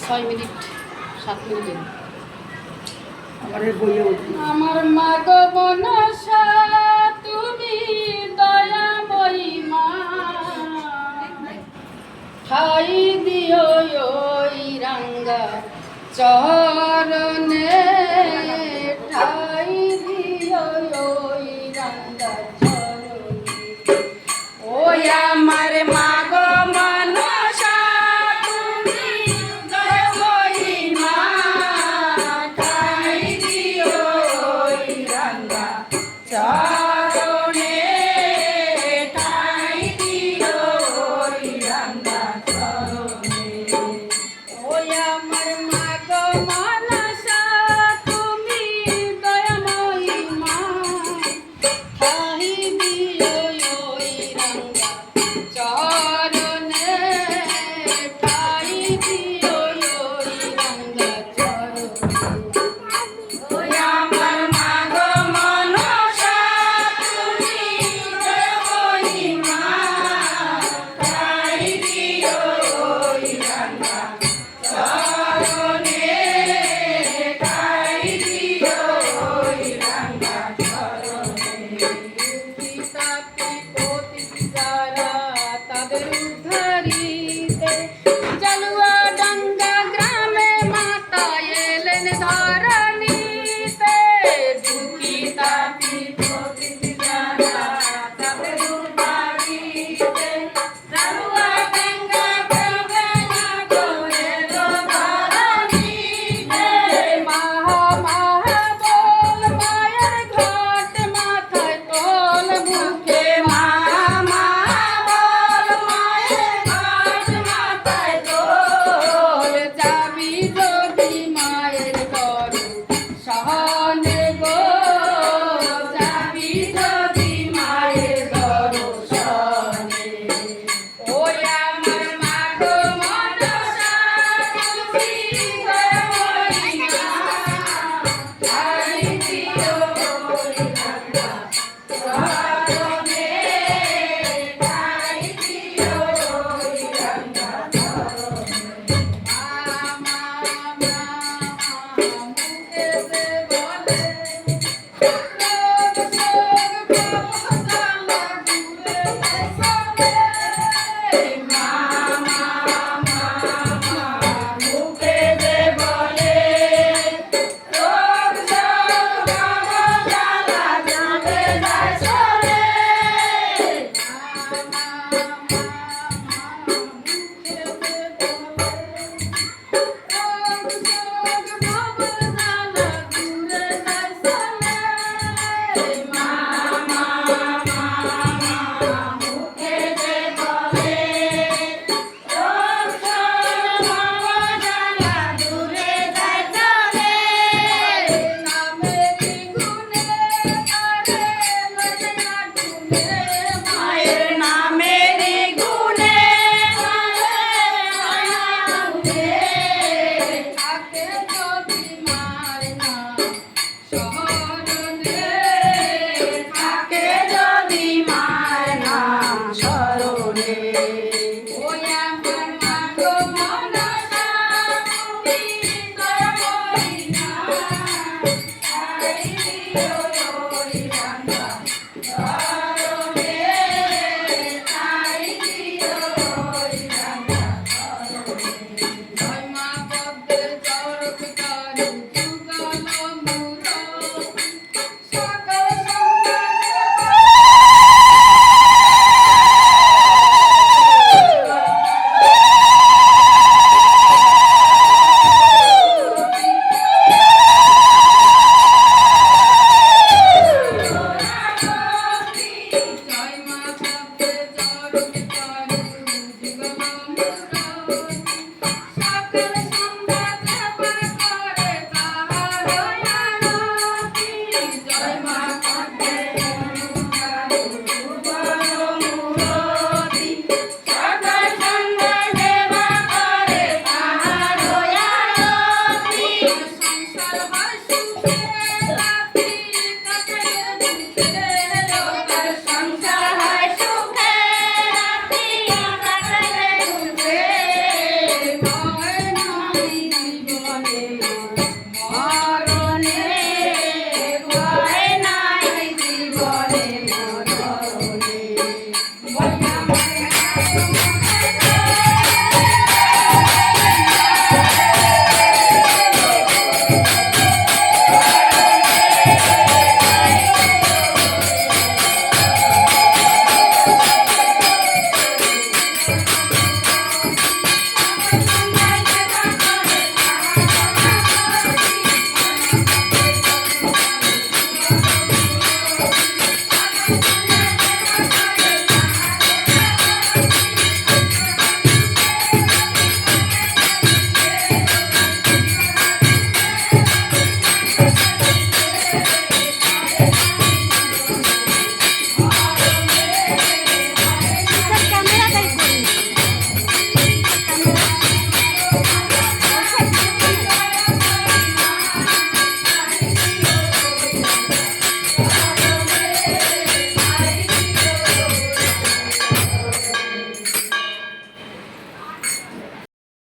6 minute 7 minute. আমার মা গো মনসা তুমি দয়াময়ী মা, ঠাই দিও ওই রাঙ্গা চরণে, ঠাই দিও ওই রাঙ্গা চরণে। ওই আমার মা গো মনসা তুমি দয়াময়ী মা, ঠাই দিও ওই রাঙ্গা চরণে, ঠাই দিও ওই রাঙ্গা চরণে। ওই আমার মা গো মনসা তুমি দয়াময়ী মা, ঠাই দিও ওই রাঙ্গা চরণে, ঠাই দিও ওই রাঙ্গা চরণে। ওই আমার মা গো মনসা তুমি দয়াময়ী মা, ঠাই দিও ওই রাঙ্গা চরণে, ঠাই দিও ওই রাঙ্গা চরণে। পিতা-পিপতি যারা তাদের উদ্ধারিতে, জানুয়া